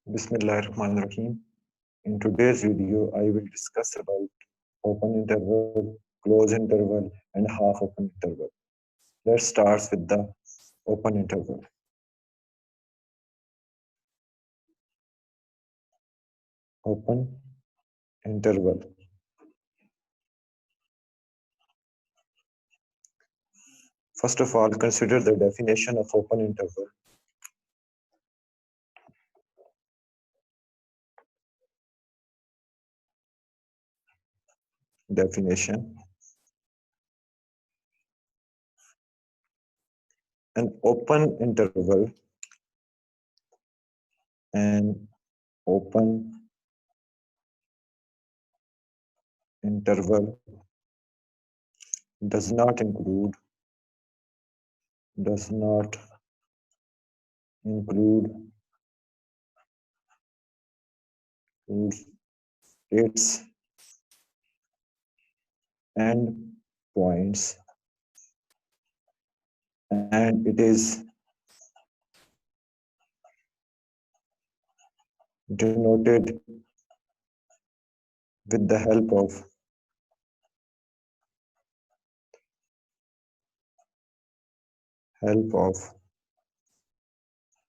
Bismillahirrahmanirrahim. In today's video, I will discuss about open interval, close interval, and half open interval. Let's start with the open interval. Open interval. First of all, consider the definition of open interval. Definition. An open interval, an open interval does not include its end points, and it is denoted with the help of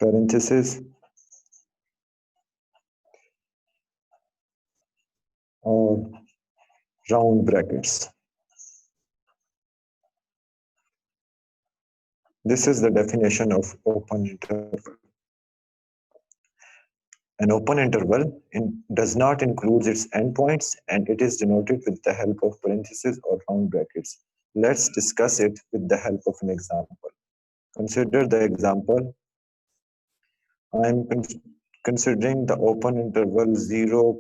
parentheses or round brackets. This is the definition of open interval. An open interval does not include its endpoints, and it is denoted with the help of parentheses or round brackets. Let's discuss it with the help of an example. Consider the example. I am considering the open interval 0,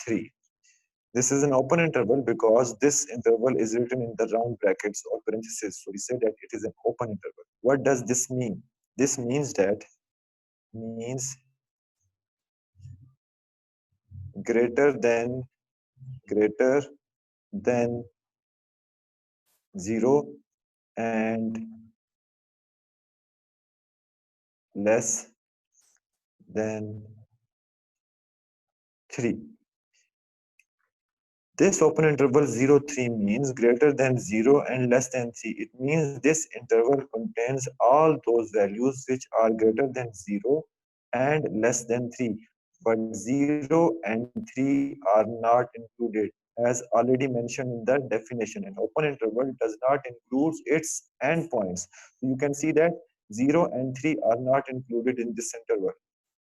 3. This is an open interval because this interval is written in the round brackets or parentheses. So we say that it is an open interval. What does this mean? This means greater than 0 and less than 3. This open interval 0, 3 means greater than 0 and less than 3. It means this interval contains all those values which are greater than 0 and less than 3. But 0 and 3 are not included, as already mentioned in the definition. An open interval does not include its endpoints. So you can see that 0 and 3 are not included in this interval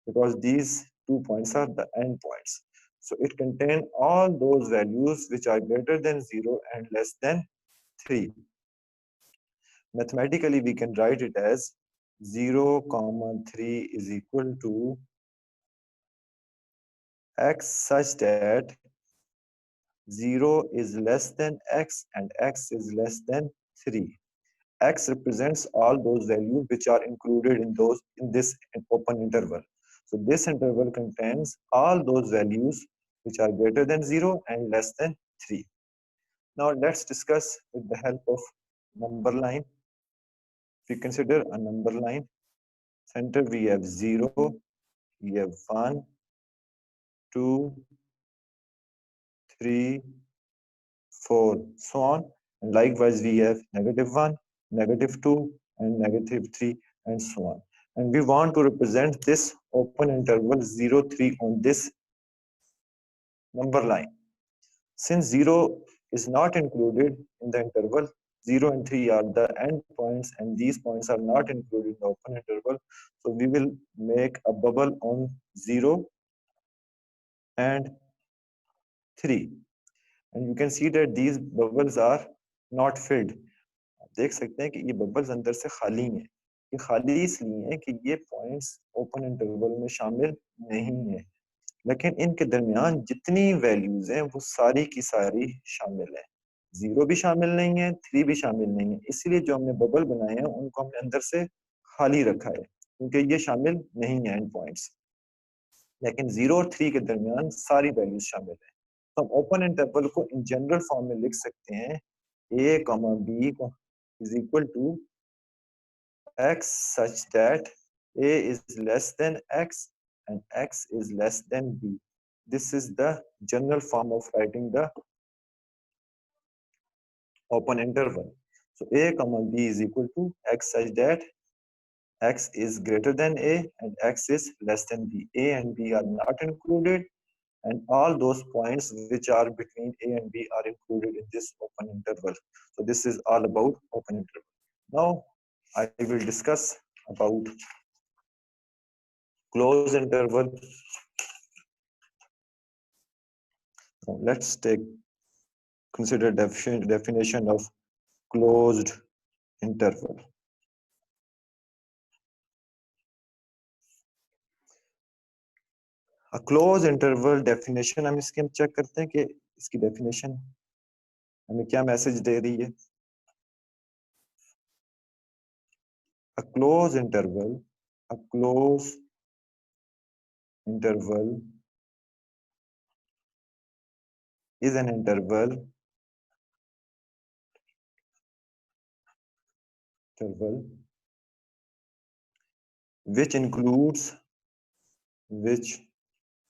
because these 2 points are the endpoints. So it contains all those values which are greater than 0 and less than 3. Mathematically, we can write it as 0, 3 is equal to x such that 0 is less than x and x is less than 3. X represents all those values which are included in this open interval. So this interval contains all those values which are greater than 0 and less than 3. Now let's discuss with the help of number line. If we consider a number line, center we have 0, we have 1, 2, 3, 4, so on. And likewise we have -1, -2, and -3, and so on. And we want to represent this open interval 0, 3 on this number line. Since 0 is not included in the interval, 0 and 3 are the endpoints, and these points are not included in the open interval. So we will make a bubble on 0 and 3. And you can see that these bubbles are not filled. आप देख सकते हैं कि ये bubbles अंदर से खाली हैं. ये खाली इसलिए हैं कि ये points open interval में शामिल नहीं हैं. लेकिन इनके दरमियान जितनी वैल्यूज हैं वो सारी की सारी शामिल है. 0 भी शामिल नहीं है, 3 भी शामिल नहीं है. इसलिए जो हमने बबल बनाए हैं उनको हमने अंदर से खाली रखा है क्योंकि ये शामिल नहीं है एंड पॉइंट्स. लेकिन 0 और 3 के दरमियान सारी वैल्यूज शामिल है. तो हम ओपन इंटरवल को इन जनरल फॉर्म में लिख सकते हैं a, b is equal to x such that a is less than x and x is less than b. This is the general form of writing the open interval. So a comma b is equal to x such that x is greater than a and x is less than b. A and b are not included, and all those points which are between a and b are included in this open interval. So this is all about open interval. Now I will discuss about closed interval. Now let's consider definition of closed interval. A closed interval definition, हम इसकी हम check करते हैं कि इसकी definition हमें क्या message दे रही है. A closed interval is an interval which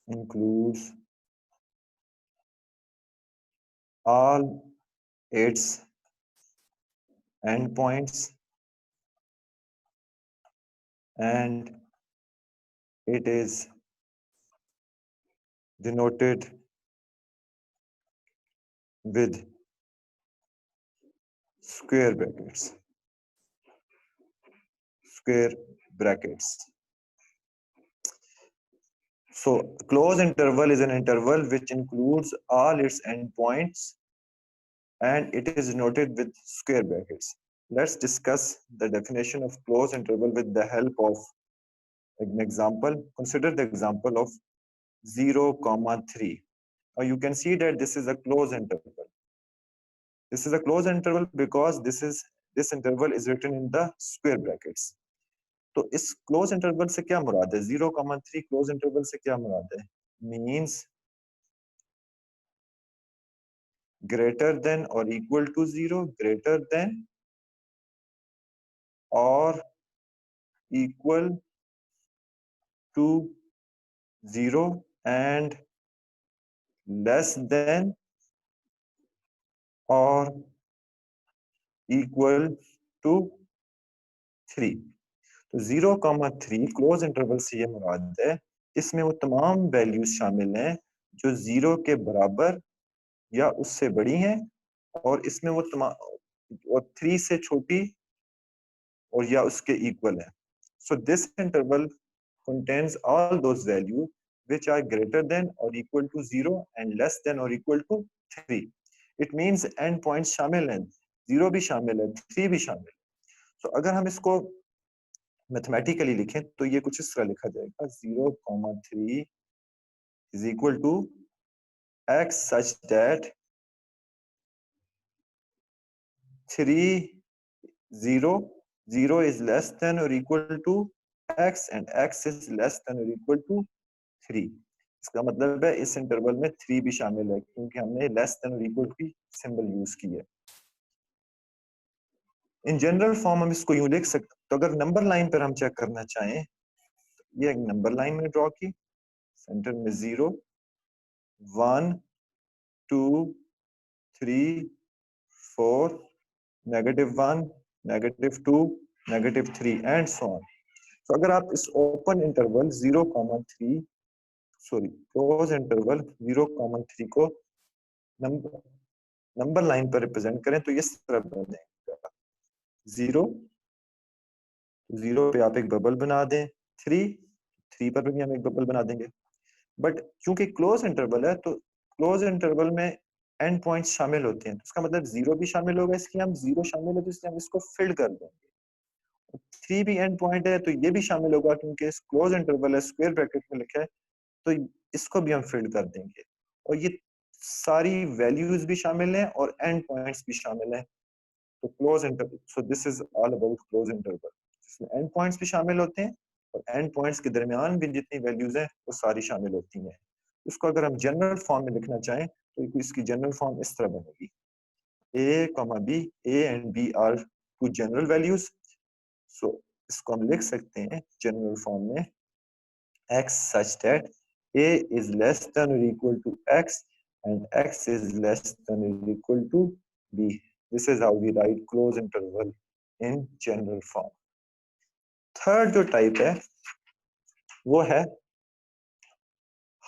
includes all its endpoints and it is denoted with square brackets. So closed interval is an interval which includes all its endpoints and it is denoted with square brackets. Let's discuss the definition of closed interval with the help of an example. Consider the example of 0, 3. Now you can see that this is a closed interval. This is a closed interval because this interval is written in the square brackets. तो इस close interval से क्या मुराद है? 0,3 close interval से क्या मुराद है? Means greater than or equal to 0, greater than or equal to 0 and less than or equal to 3. तो 0,3 close interval से ये मुराद है इसमें वो तमाम वैल्यूज शामिल हैं जो 0 के बराबर या उससे बड़ी हैं और इसमें वो तमाम और 3 से छोटी और या उसके इक्वल है. So this interval contains all those values which are greater than or equal to 0 and less than or equal to 3. It means end points शामिल हैं, 0 भी शामिल है, 3 भी शामिल है. So अगर हम इसको मैथमेटिकली लिखें तो ये कुछ इस तरह लिखा जाएगा 0,3 is equal to x such that 0 is less than or equal to x and x is less than or equal to 3. इसका मतलब है इस इंटरवल में 3 भी शामिल है क्योंकि हमने लेस देन और इक्वल की सिंबल यूज की है. इन जनरल फॉर्म हम इसको यूं लिख सकते हैं. तो अगर नंबर लाइन पर हम चेक करना चाहें तो ये एक नंबर लाइन में ड्रॉ की, सेंटर में 0, 1, 2, 3, 4, -1, -2, -3 एंड सो ऑन. तो अगर आप इस open interval 0,3 sorry close interval 0,3 को नंबर लाइन पर रिप्रेजेंट करें तो इस तरह बन जाएगा 0 पे आप एक बबल बना दें, 3 पर भी हम एक बबल बना देंगे. बट क्योंकि क्लोज इंटरवल है तो क्लोज इंटरवल में एंड पॉइंट्स शामिल होते हैं तो इसका मतलब 0 भी शामिल होगा, इसलिए हम 0 शामिल है तो इसलिए हम इसको फिल कर देंगे. 3 भी एंड पॉइंट है तो ये भी शामिल होगा क्योंकि इस क्लोज इंटरवल है, स्क्वायर ब्रैकेट में लिखा है तो इसको भी हम फिल कर देंगे. और ये सारी वैल्यूज भी शामिल हैं और एंड पॉइंट्स भी शामिल हैं. तो close interval, so this is all about close interval जिसमें एंड पॉइंट्स भी शामिल होते हैं और एंड पॉइंट्स के दरमियान भी जितनी वैल्यूज हैं वो सारी शामिल होती हैं. इसको अगर हम जनरल फॉर्म में लिखना चाहें तो इसकी जनरल फॉर्म इस तरह बनेगी a, b, a and b are two general values. So इसको हम लिख सकते हैं जनरल फॉर्म में x such that a is less than or equal to x and x is less than or equal to b. This is how we write closed interval in general form. Third जो type है वो है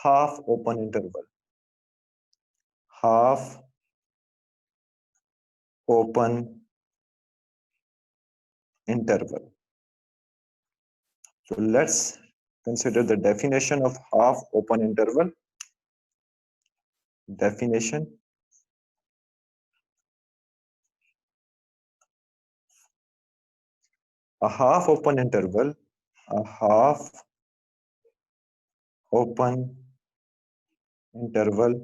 half open interval. Half open interval. So let's consider the definition of half open interval. Definition: a half open interval, a half open interval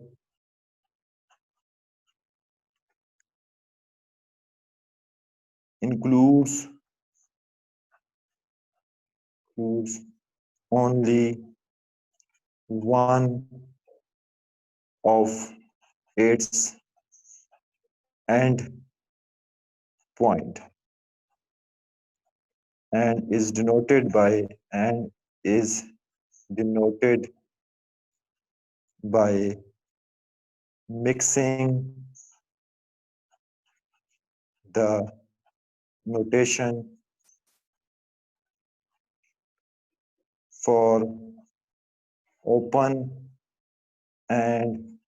includes only one of its end point and is denoted by mixing the notation for open and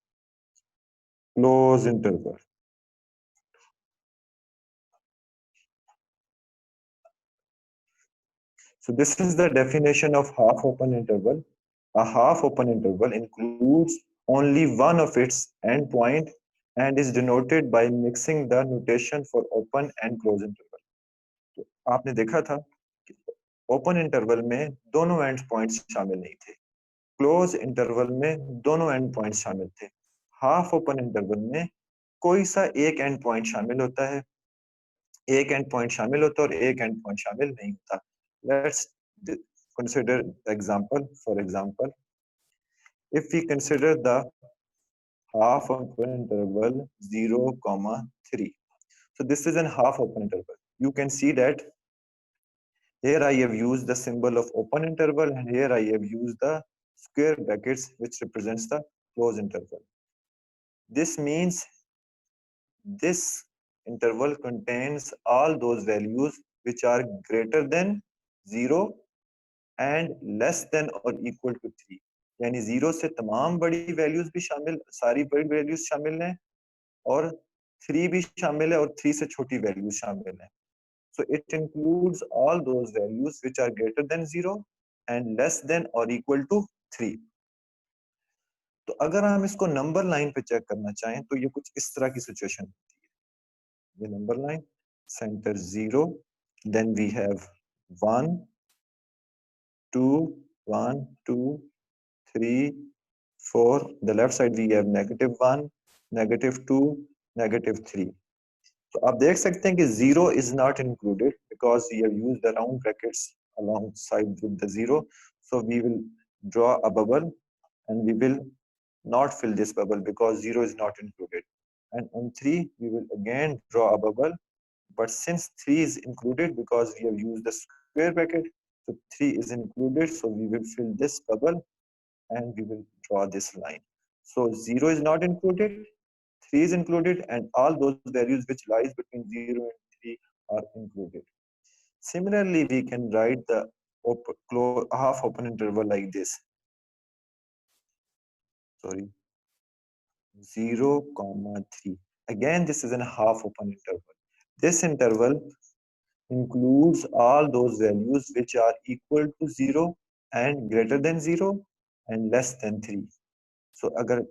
close interval. So this is the definition of half open interval. A half open interval includes only one of its endpoint and is denoted by mixing the notation for open and close interval. तो आपने देखा था कि open interval में दोनों and points शामिल नहीं थे, क्लोज इंटरवल में दोनों एंड पॉइंट्स शामिल थे. हाफ ओपन इंटरवल में कोई सा एक एंड पॉइंट शामिल होता है, एक एंड पॉइंट शामिल होता है और एक एंड पॉइंट शामिल नहीं होता. Let's consider example. For example, if we consider the half open interval 0, 3. So this is an half open interval. You can see that here I have used the symbol of open interval and here I have used the square brackets which represents the closed interval. This means this interval contains all those values which are greater than 0 and less than or equal to 3. यानी 0 से तमाम बड़ी values भी शामिल, सारी बड़ी values शामिल हैं और 3 भी शामिल है और 3 से छोटी वैल्यूज शामिल है. So it includes all those values which are greater than 0 and less than or equal to 3. तो अगर हम इसको नंबर लाइन पे चेक करना चाहें तो ये कुछ इस तरह की सिचुएशन होती है. ये number line, centre 0, then we have 1, 2, 1, 2, 3, 4. The left side we have -1, -2, -3. So आप देख सकते हैं कि 0 is not included because we have used the round brackets alongside with the 0. So we will draw a bubble and we will not fill this bubble because 0 is not included. And on 3 we will again draw a bubble, but since 3 is included because we have used the square bracket, so 3 is included, so we will fill this bubble and we will draw this line. So 0 is not included, 3 is included, and all those values which lies between 0 and 3 are included. Similarly, we can write the half open interval like this. Sorry, 0, 3. Again, this is a half open interval. This interval includes all those values which are equal to 0 and greater than 0 and less than 3. So अगर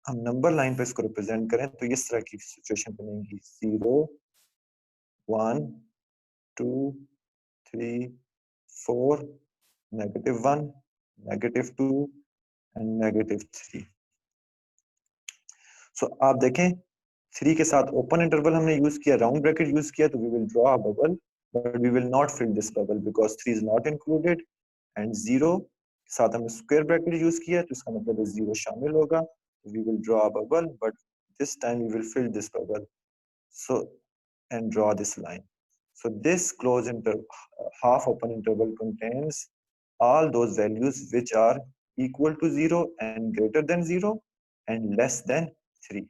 हम number line पे इसको represent करें तो इस तरह की situation बनेगी. 0, 1, 2, 3, 4, -1, -2 and -3. सो आप देखें 3 के साथ ओपन इंटरवल हमने यूज किया, राउंड ब्रैकेट यूज किया, तो we will draw a bubble but we will not fill this bubble because 3 is not included. And 0 के साथ हमने स्क्वायर ब्रैकेट यूज किया तो इसका मतलब है 0 शामिल होगा. We will draw a bubble but this time we will fill this bubble, so and draw this line. So this half open interval contains all those values which are equal to 0 and greater than 0 and less than 3.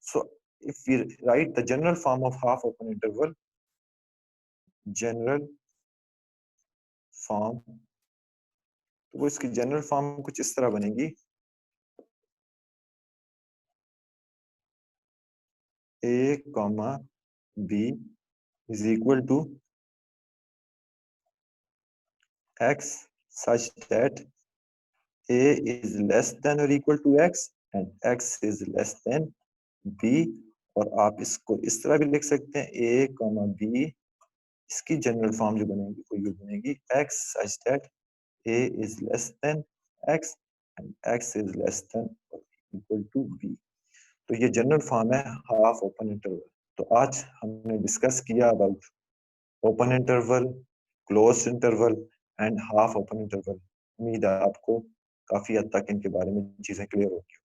So if we write the general form of half open interval, general form, तो वो इसकी general form कुछ इस तरह बनेगी, a comma b is equal to x such that a is less than or equal to x and x is less than b. और आप इसको इस तरह भी लिख सकते हैं a comma b, इसकी जनरल फॉर्म जो बनेगी वो ये बनेगी x such that a is less than x and x is less than or equal to b. तो ये जनरल फॉर्म है हाफ ओपन इंटरवल. तो आज हमने डिस्कस किया about open interval, closed interval and half open interval. उम्मीद है आपको काफी हद तक इनके बारे में चीजें क्लियर होगी.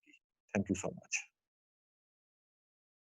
Thank you so much.